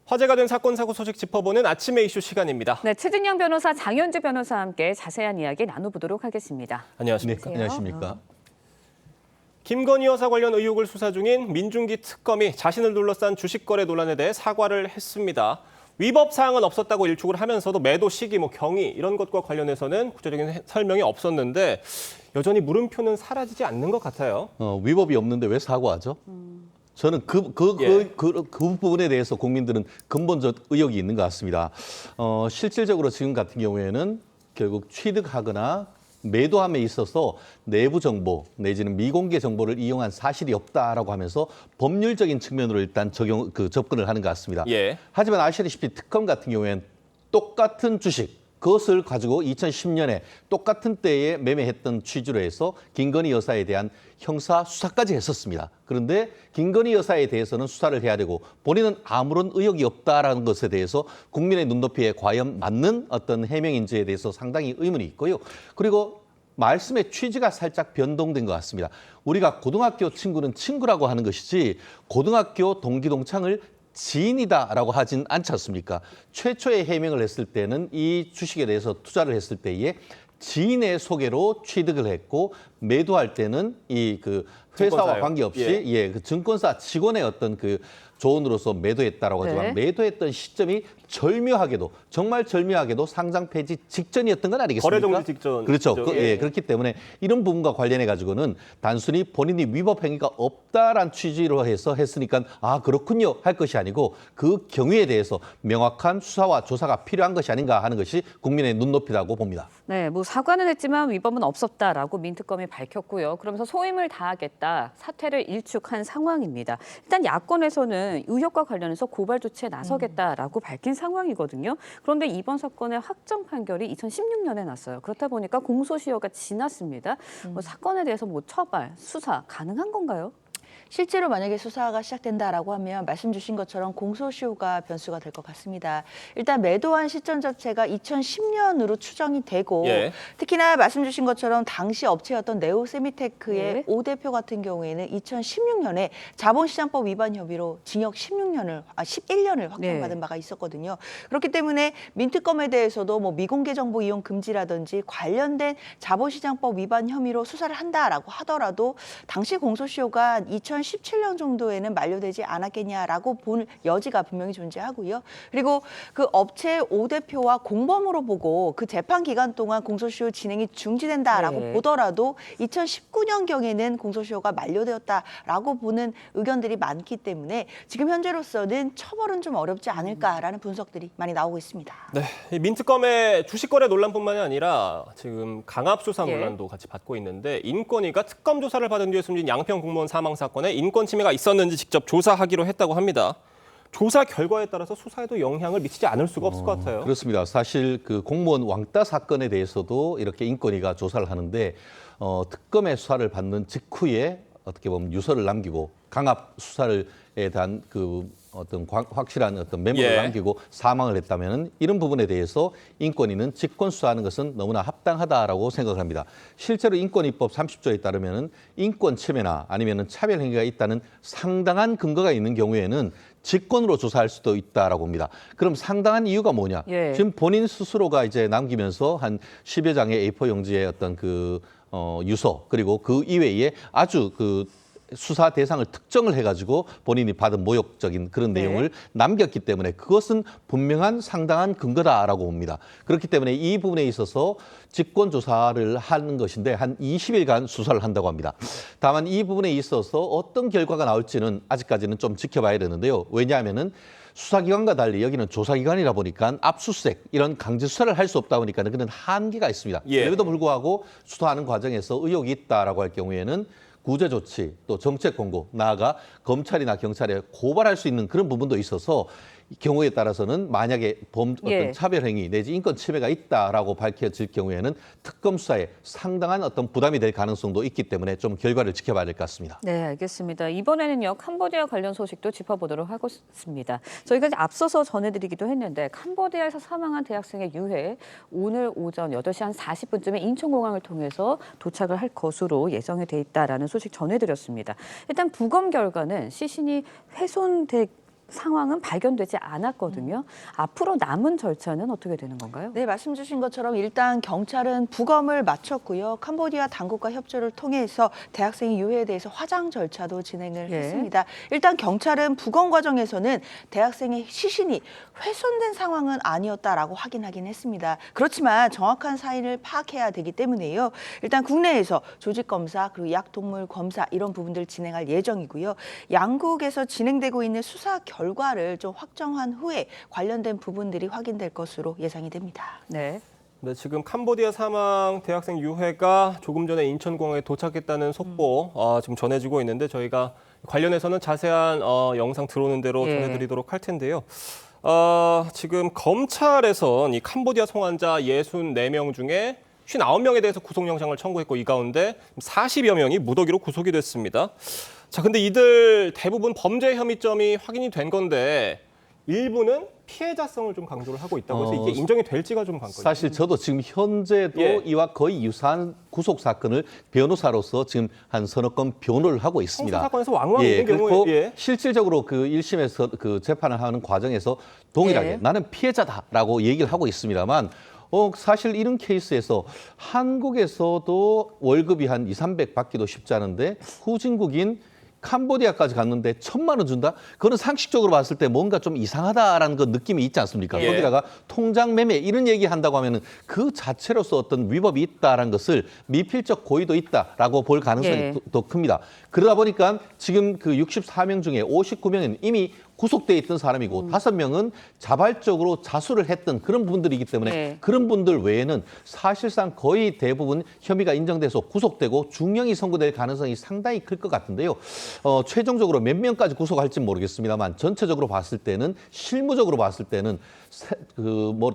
화제가 된 사건, 사고 소식 짚어보는 아침의 이슈 시간입니다. 네, 최진영 변호사, 장현주 변호사와 함께 자세한 이야기 나눠보도록 하겠습니다. 안녕하십니까. 네, 안녕하십니까. 김건희 여사 관련 의혹을 수사 중인 민중기 특검이 자신을 둘러싼 주식 거래 논란에 대해 사과를 했습니다. 위법 사항은 없었다고 일축을 하면서도 매도 시기, 경위 이런 것과 관련해서는 구체적인 설명이 없었는데 여전히 물음표는 사라지지 않는 것 같아요. 위법이 없는데 왜 사과하죠? 저는 그 부분에 대해서 국민들은 근본적 의혹이 있는 것 같습니다. 실질적으로 지금 같은 경우에는 결국 취득하거나 매도함에 있어서 내부 정보 내지는 미공개 정보를 이용한 사실이 없다라고 하면서 법률적인 측면으로 일단 접근을 하는 것 같습니다. 예. 하지만 아시다시피 특검 같은 경우에는 똑같은 주식, 그것을 가지고 2010년에 똑같은 때에 매매했던 취지로 해서 김건희 여사에 대한 형사 수사까지 했었습니다. 그런데 김건희 여사에 대해서는 수사를 해야 되고 본인은 아무런 의혹이 없다라는 것에 대해서 국민의 눈높이에 과연 맞는 어떤 해명인지에 대해서 상당히 의문이 있고요. 그리고 말씀의 취지가 살짝 변동된 것 같습니다. 우리가 고등학교 친구는 친구라고 하는 것이지 고등학교 동기 동창을 지인이다라고 하진 않지 않습니까? 최초의 해명을 했을 때는 이 주식에 대해서 투자를 했을 때에 지인의 소개로 취득을 했고 매도할 때는 회사와 증권사요. 관계없이 그 증권사 직원의 어떤 조언으로서 매도했다라고 하지만 네. 매도했던 시점이 정말 절묘하게도 상장 폐지 직전이었던 건 아니겠습니까? 거래 정지 직전. 그렇죠. 그렇기 때문에 이런 부분과 관련해 가지고는 단순히 본인이 위법 행위가 없다란 취지로 해서 했으니까 그렇군요 할 것이 아니고 그 경위에 대해서 명확한 수사와 조사가 필요한 것이 아닌가 하는 것이 국민의 눈높이라고 봅니다. 네, 사과는 했지만 위법은 없었다라고 민특검이 밝혔고요. 그러면서 소임을 다하겠다, 사퇴를 일축한 상황입니다. 일단 야권에서는 의혹과 관련해서 고발 조치에 나서겠다라고 밝힌 상황이거든요. 그런데 이번 사건의 확정 판결이 2016년에 났어요. 그렇다 보니까 공소시효가 지났습니다. 사건에 대해서 처발, 수사 가능한 건가요? 실제로 만약에 수사가 시작된다라고 하면 말씀 주신 것처럼 공소시효가 변수가 될 것 같습니다. 일단 매도한 시점 자체가 2010년으로 추정이 되고 특히나 말씀 주신 것처럼 당시 업체였던 네오세미테크의 오 대표 같은 경우에는 2016년에 자본시장법 위반 혐의로 징역 11년을 확정받은 바가 있었거든요. 그렇기 때문에 민특검에 대해서도 미공개 정보 이용 금지라든지 관련된 자본시장법 위반 혐의로 수사를 한다라고 하더라도 당시 공소시효가 2017년 정도에는 만료되지 않았겠냐라고 볼 여지가 분명히 존재하고요. 그리고 그 업체 5대표와 공범으로 보고 그 재판 기간 동안 공소시효 진행이 중지된다라고 보더라도 2019년경에는 공소시효가 만료되었다라고 보는 의견들이 많기 때문에 지금 현재로서는 처벌은 좀 어렵지 않을까라는 분석들이 많이 나오고 있습니다. 네, 민특검의 주식 거래 논란뿐만이 아니라 지금 강압 수사 논란도 같이 받고 있는데 인권위가 특검 조사를 받은 뒤에 숨진 양평 공무원 사망 사건에 인권 침해가 있었는지 직접 조사하기로 했다고 합니다. 조사 결과에 따라서 수사에도 영향을 미치지 않을 수가 없을 것 같아요. 그렇습니다. 사실 공무원 왕따 사건에 대해서도 이렇게 인권위가 조사를 하는데 특검의 수사를 받는 직후에 어떻게 보면 유서를 남기고 강압 수사에 대한 어떤 확실한 어떤 메모를 남기고 사망을 했다면 이런 부분에 대해서 인권위는 직권 수사하는 것은 너무나 합당하다라고 생각을 합니다. 실제로 인권위법 30조에 따르면 인권 침해나 아니면 차별 행위가 있다는 상당한 근거가 있는 경우에는 직권으로 조사할 수도 있다라고 봅니다. 그럼 상당한 이유가 뭐냐? 지금 본인 스스로가 이제 남기면서 한 10여 장의 A4 용지의 어떤 유서 그리고 그 이외에 아주 수사 대상을 특정을 해가지고 본인이 받은 모욕적인 그런 내용을 남겼기 때문에 그것은 분명한 상당한 근거다라고 봅니다. 그렇기 때문에 이 부분에 있어서 직권 조사를 하는 것인데 한 20일간 수사를 한다고 합니다. 다만 이 부분에 있어서 어떤 결과가 나올지는 아직까지는 좀 지켜봐야 되는데요. 왜냐하면은 수사기관과 달리 여기는 조사기관이라 보니까 압수수색 이런 강제 수사를 할 수 없다 보니까 그런 한계가 있습니다. 그럼에도 불구하고 수사하는 과정에서 의혹이 있다라고 할 경우에는 구제 조치, 또 정책 공고, 나아가 검찰이나 경찰에 고발할 수 있는 그런 부분도 있어서 경우에 따라서는 만약에 어떤 차별 행위 내지 인권 침해가 있다라고 밝혀질 경우에는 특검 수사에 상당한 어떤 부담이 될 가능성도 있기 때문에 좀 결과를 지켜봐야 될 것 같습니다. 네, 알겠습니다. 이번에는요, 캄보디아 관련 소식도 짚어보도록 하겠습니다. 저희가 앞서서 전해드리기도 했는데 캄보디아에서 사망한 대학생의 유해 오늘 오전 8시 한 40분쯤에 인천공항을 통해서 도착을 할 것으로 예정이 돼 있다라는 소식 전해드렸습니다. 일단 부검 결과는 시신이 훼손돼 상황은 발견되지 않았거든요. 앞으로 남은 절차는 어떻게 되는 건가요? 네, 말씀 주신 것처럼 일단 경찰은 부검을 마쳤고요. 캄보디아 당국과 협조를 통해서 대학생의 유해에 대해서 화장 절차도 진행을 예. 했습니다. 일단 경찰은 부검 과정에서는 대학생의 시신이 훼손된 상황은 아니었다라고 확인하긴 했습니다. 그렇지만 정확한 사인을 파악해야 되기 때문에요. 일단 국내에서 조직 검사 그리고 약동물 검사 이런 부분들 진행할 예정이고요. 양국에서 진행되고 있는 수사 결과를 좀 확정한 후에 관련된 부분들이 확인될 것으로 예상이 됩니다. 네. 네, 지금 캄보디아 사망 대학생 유해가 조금 전에 인천공항에 도착했다는 속보 지금 전해지고 있는데 저희가 관련해서는 자세한 영상 들어오는 대로 예. 전해드리도록 할 텐데요. 지금 검찰에선 이 캄보디아 송환자 64명 중에 59명에 대해서 구속영장을 청구했고 이 가운데 40여 명이 무더기로 구속이 됐습니다. 자, 근데 이들 대부분 범죄 혐의점이 확인이 된 건데 일부는 피해자성을 좀 강조를 하고 있다고 해서 이게 인정이 될지가 좀 관건이에요. 사실 저도 지금 현재도 예. 이와 거의 유사한 구속 사건을 변호사로서 지금 한 서너 건 변호를 하고 있습니다. 형사 사건에서 왕왕 있는 그리고 경우에 예. 실질적으로 그 1심에서 그 재판을 하는 과정에서 동일하게 예. 나는 피해자다라고 얘기를 하고 있습니다만 사실 이런 케이스에서 한국에서도 월급이 한 200~300 받기도 쉽지 않은데 후진국인 캄보디아까지 갔는데 1,000만 원 준다? 그거는 상식적으로 봤을 때 뭔가 좀 이상하다라는 그 느낌이 있지 않습니까? 예. 거기다가 통장 매매 이런 얘기 한다고 하면은 그 자체로서 어떤 위법이 있다라는 것을 미필적 고의도 있다라고 볼 가능성이 예. 더 큽니다. 그러다 보니까 지금 그 64명 중에 59명은 이미 구속돼 있던 사람이고 5명은 자발적으로 자수를 했던 그런 분들이기 때문에 네. 그런 분들 외에는 사실상 거의 대부분 혐의가 인정돼서 구속되고 중형이 선고될 가능성이 상당히 클 것 같은데요. 최종적으로 몇 명까지 구속할지 모르겠습니다만 전체적으로 봤을 때는 실무적으로 봤을 때는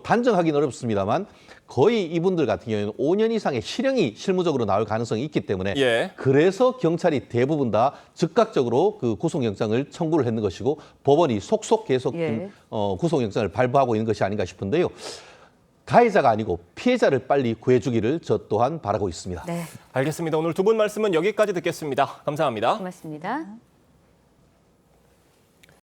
단정하기는 어렵습니다만 거의 이분들 같은 경우에는 5년 이상의 실형이 실무적으로 나올 가능성이 있기 때문에 예. 그래서 경찰이 대부분 다 즉각적으로 그 구속영장을 청구를 했는 것이고 법원이 속속 계속 예. 지금 구속영장을 발부하고 있는 것이 아닌가 싶은데요. 가해자가 아니고 피해자를 빨리 구해주기를 저 또한 바라고 있습니다. 네. 알겠습니다. 오늘 두 분 말씀은 여기까지 듣겠습니다. 감사합니다. 고맙습니다.